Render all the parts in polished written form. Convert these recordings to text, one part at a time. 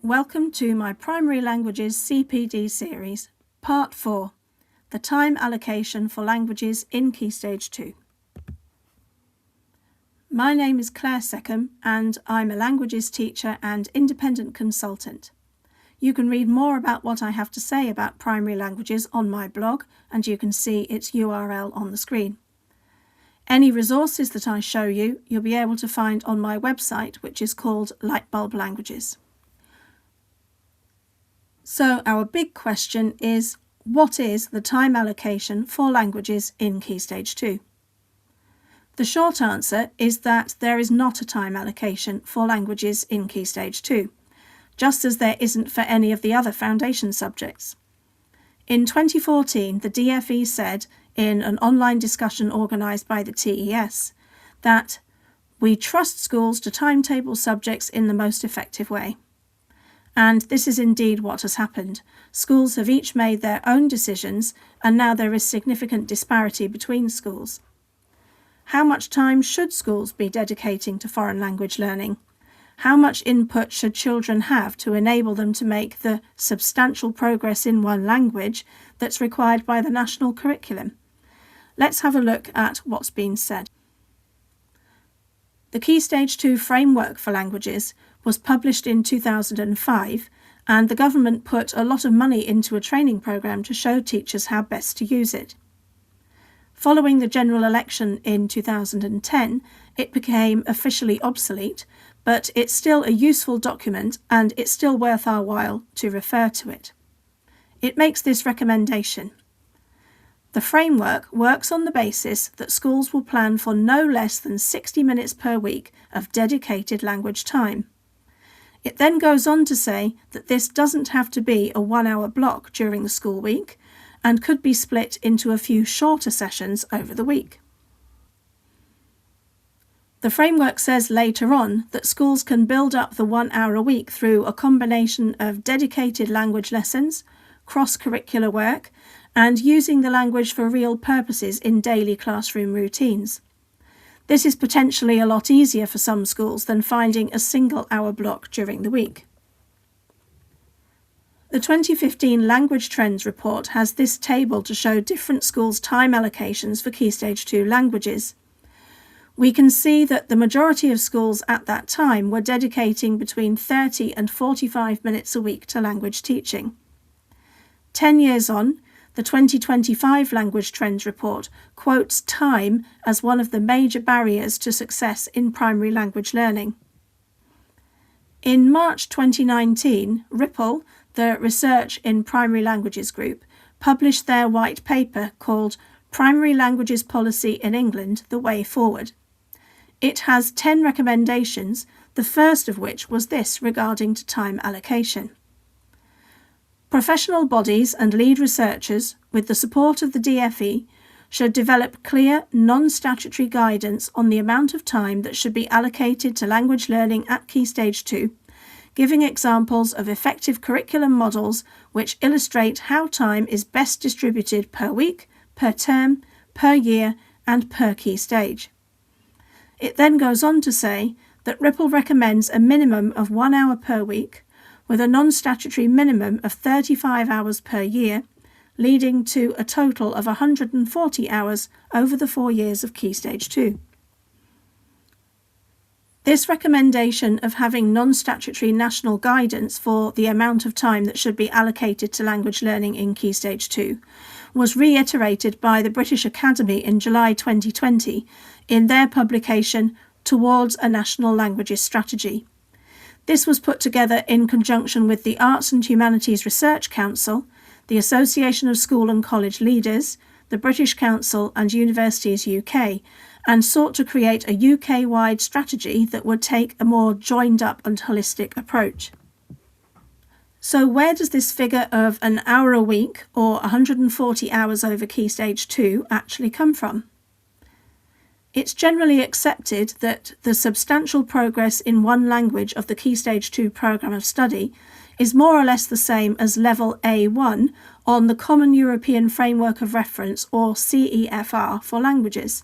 Welcome to my Primary Languages CPD Series, Part 4, the time allocation for languages in Key Stage 2. My name is Claire Seckham and I'm a languages teacher and independent consultant. You can read more about what I have to say about primary languages on my blog, and you can see its URL on the screen. Any resources that I show you, you'll be able to find on my website, which is called Lightbulb Languages. So our big question is, what is the time allocation for languages in Key Stage 2? The short answer is that there is not a time allocation for languages in Key Stage 2, just as there isn't for any of the other foundation subjects. In 2014, the DFE said, in an online discussion organised by the TES, that we trust schools to timetable subjects in the most effective way. And this is indeed what has happened. Schools have each made their own decisions, and now there is significant disparity between schools. How much time should schools be dedicating to foreign language learning? How much input should children have to enable them to make the substantial progress in one language that's required by the national curriculum? Let's have a look at what's been said. The Key Stage 2 Framework for Languages was published in 2005, and the government put a lot of money into a training programme to show teachers how best to use it. Following the general election in 2010, it became officially obsolete, but it's still a useful document and it's still worth our while to refer to it. It makes this recommendation. The framework works on the basis that schools will plan for no less than 60 minutes per week of dedicated language time. It then goes on to say that this doesn't have to be a 1-hour block during the school week and could be split into a few shorter sessions over the week. The framework says later on that schools can build up the 1 hour a week through a combination of dedicated language lessons, cross-curricular work, and using the language for real purposes in daily classroom routines. This is potentially a lot easier for some schools than finding a single-hour block during the week. The 2015 Language Trends report has this table to show different schools' time allocations for Key Stage 2 languages. We can see that the majority of schools at that time were dedicating between 30 and 45 minutes a week to language teaching. 10 years on, the 2025 Language Trends report quotes time as one of the major barriers to success in primary language learning. In March 2019, Ripple, the Research in Primary Languages group, published their white paper called Primary Languages Policy in England, The Way Forward. It has 10 recommendations, the first of which was this regarding to time allocation. Professional bodies and lead researchers, with the support of the DFE, should develop clear, non-statutory guidance on the amount of time that should be allocated to language learning at Key Stage 2, giving examples of effective curriculum models which illustrate how time is best distributed per week, per term, per year, and per key stage. It then goes on to say that Ripple recommends a minimum of 1 hour per week, with a non-statutory minimum of 35 hours per year, leading to a total of 140 hours over the 4 years of Key Stage 2. This recommendation of having non-statutory national guidance for the amount of time that should be allocated to language learning in Key Stage 2 was reiterated by the British Academy in July 2020 in their publication Towards a National Languages Strategy. This was put together in conjunction with the Arts and Humanities Research Council, the Association of School and College Leaders, the British Council and Universities UK, and sought to create a UK-wide strategy that would take a more joined-up and holistic approach. So where does this figure of an hour a week, or 140 hours over Key Stage 2, actually come from? It's generally accepted that the substantial progress in one language of the Key Stage 2 programme of study is more or less the same as Level A1 on the Common European Framework of Reference, or CEFR, for languages.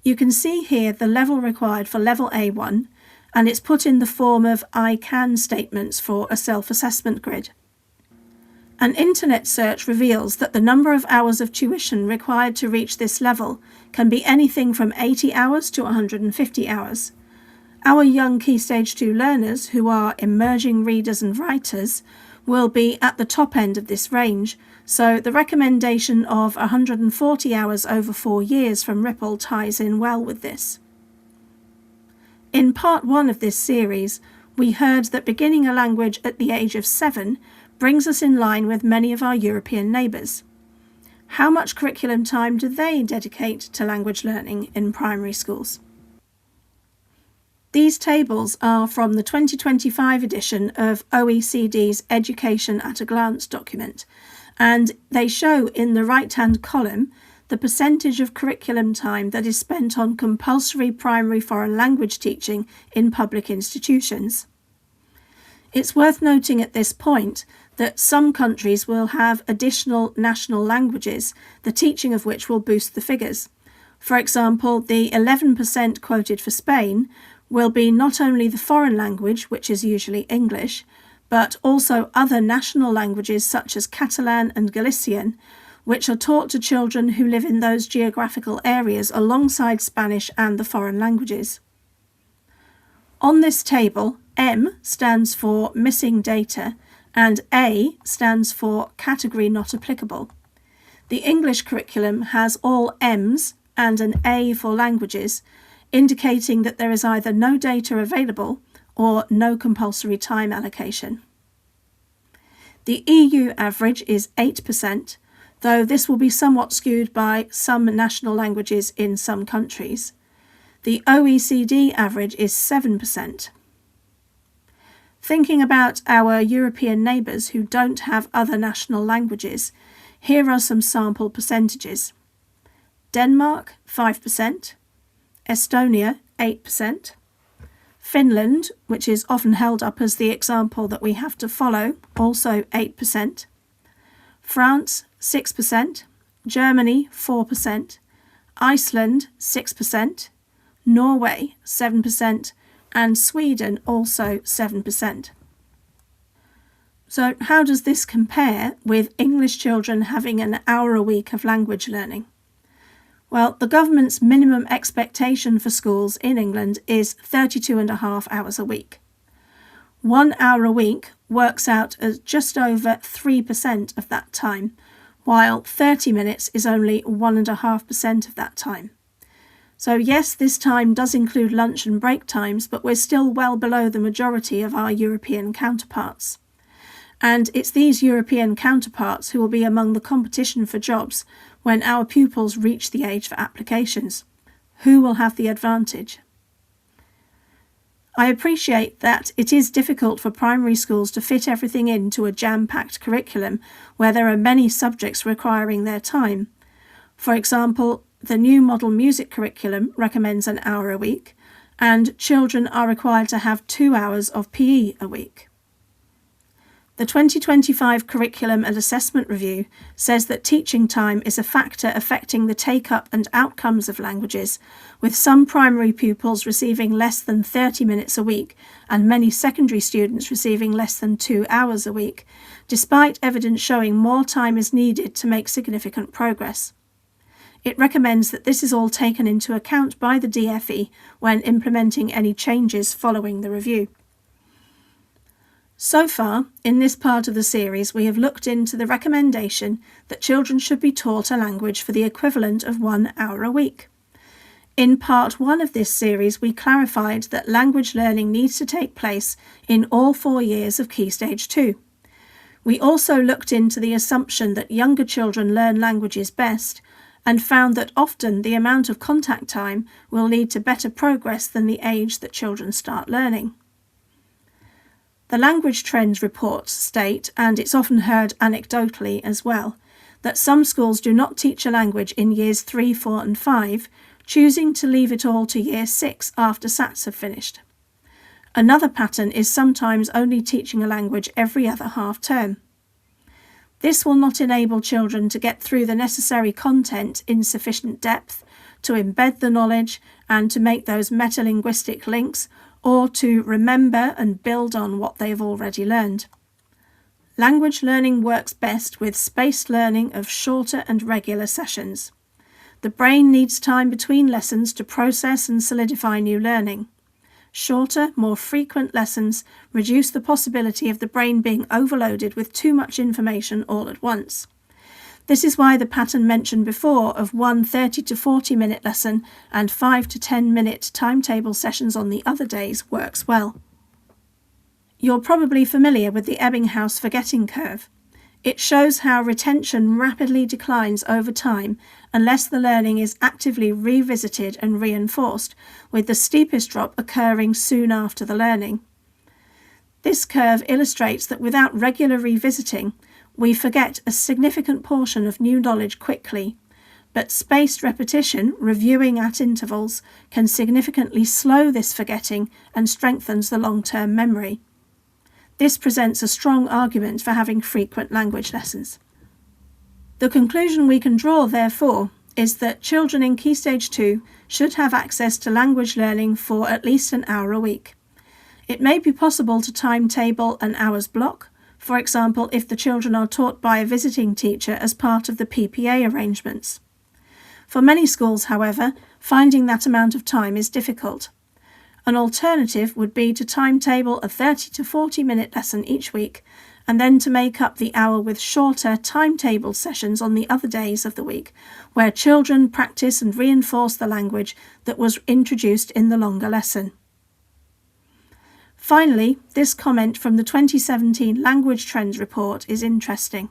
You can see here the level required for Level A1 and it's put in the form of I can statements for a self-assessment grid. An internet search reveals that the number of hours of tuition required to reach this level can be anything from 80 hours to 150 hours. Our young Key Stage 2 learners, who are emerging readers and writers, will be at the top end of this range, so the recommendation of 140 hours over 4 years from Ripple ties in well with this. In part 1 of this series, we heard that beginning a language at the age of 7 brings us in line with many of our European neighbours. How much curriculum time do they dedicate to language learning in primary schools? These tables are from the 2025 edition of OECD's Education at a Glance document, and they show in the right-hand column the percentage of curriculum time that is spent on compulsory primary foreign language teaching in public institutions. It's worth noting at this point that some countries will have additional national languages, the teaching of which will boost the figures. For example, the 11% quoted for Spain will be not only the foreign language, which is usually English, but also other national languages such as Catalan and Galician, which are taught to children who live in those geographical areas alongside Spanish and the foreign languages. On this table, M stands for missing data and A stands for category not applicable. The English curriculum has all M's and an A for languages, indicating that there is either no data available or no compulsory time allocation. The EU average is 8%, though this will be somewhat skewed by some national languages in some countries. The OECD average is 7%. Thinking about our European neighbours who don't have other national languages, here are some sample percentages. Denmark, 5%. Estonia, 8%. Finland, which is often held up as the example that we have to follow, also 8%. France, 6%. Germany, 4%. Iceland, 6%. Norway, 7%. And Sweden, also 7%. So how does this compare with English children having an hour a week of language learning? Well, the government's minimum expectation for schools in England is 32.5 hours a week. 1 hour a week works out as just over 3% of that time, while 30 minutes is only 1.5% of that time. So yes, this time does include lunch and break times, but we're still well below the majority of our European counterparts. And it's these European counterparts who will be among the competition for jobs when our pupils reach the age for applications. Who will have the advantage? I appreciate that it is difficult for primary schools to fit everything into a jam-packed curriculum where there are many subjects requiring their time. For example, the new model music curriculum recommends an hour a week, and children are required to have 2 hours of PE a week. The 2025 Curriculum and Assessment Review says that teaching time is a factor affecting the take-up and outcomes of languages, with some primary pupils receiving less than 30 minutes a week and many secondary students receiving less than 2 hours a week, despite evidence showing more time is needed to make significant progress. It recommends that this is all taken into account by the DFE when implementing any changes following the review. So far, in this part of the series, we have looked into the recommendation that children should be taught a language for the equivalent of 1 hour a week. In part 1 of this series, we clarified that language learning needs to take place in all 4 years of Key Stage 2. We also looked into the assumption that younger children learn languages best, and found that often the amount of contact time will lead to better progress than the age that children start learning. The Language Trends reports state, and it's often heard anecdotally as well, that some schools do not teach a language in years 3, 4 and 5, choosing to leave it all to year 6 after SATs have finished. Another pattern is sometimes only teaching a language every other half term. This will not enable children to get through the necessary content in sufficient depth, to embed the knowledge and to make those metalinguistic links, or to remember and build on what they've already learned. Language learning works best with spaced learning of shorter and regular sessions. The brain needs time between lessons to process and solidify new learning. Shorter, more frequent lessons reduce the possibility of the brain being overloaded with too much information all at once. This is why the pattern mentioned before of 1 30 to 40 minute lesson and 5 to 10 minute timetable sessions on the other days works well. You're probably familiar with the Ebbinghaus forgetting curve. It shows how retention rapidly declines over time unless the learning is actively revisited and reinforced, with the steepest drop occurring soon after the learning. This curve illustrates that without regular revisiting, we forget a significant portion of new knowledge quickly, but spaced repetition, reviewing at intervals, can significantly slow this forgetting and strengthens the long-term memory. This presents a strong argument for having frequent language lessons. The conclusion we can draw, therefore, is that children in Key Stage 2 should have access to language learning for at least an hour a week. It may be possible to timetable an hour's block, for example, if the children are taught by a visiting teacher as part of the PPA arrangements. For many schools, however, finding that amount of time is difficult. An alternative would be to timetable a 30 to 40 minute lesson each week, and then to make up the hour with shorter timetable sessions on the other days of the week, where children practice and reinforce the language that was introduced in the longer lesson. Finally, this comment from the 2017 Language Trends report is interesting.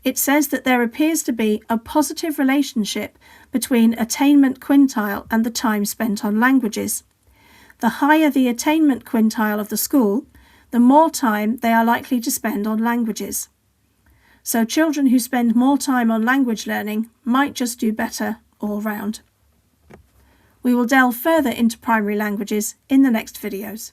It says that there appears to be a positive relationship between attainment quintile and the time spent on languages. The higher the attainment quintile of the school, the more time they are likely to spend on languages. So children who spend more time on language learning might just do better all round. We will delve further into primary languages in the next videos.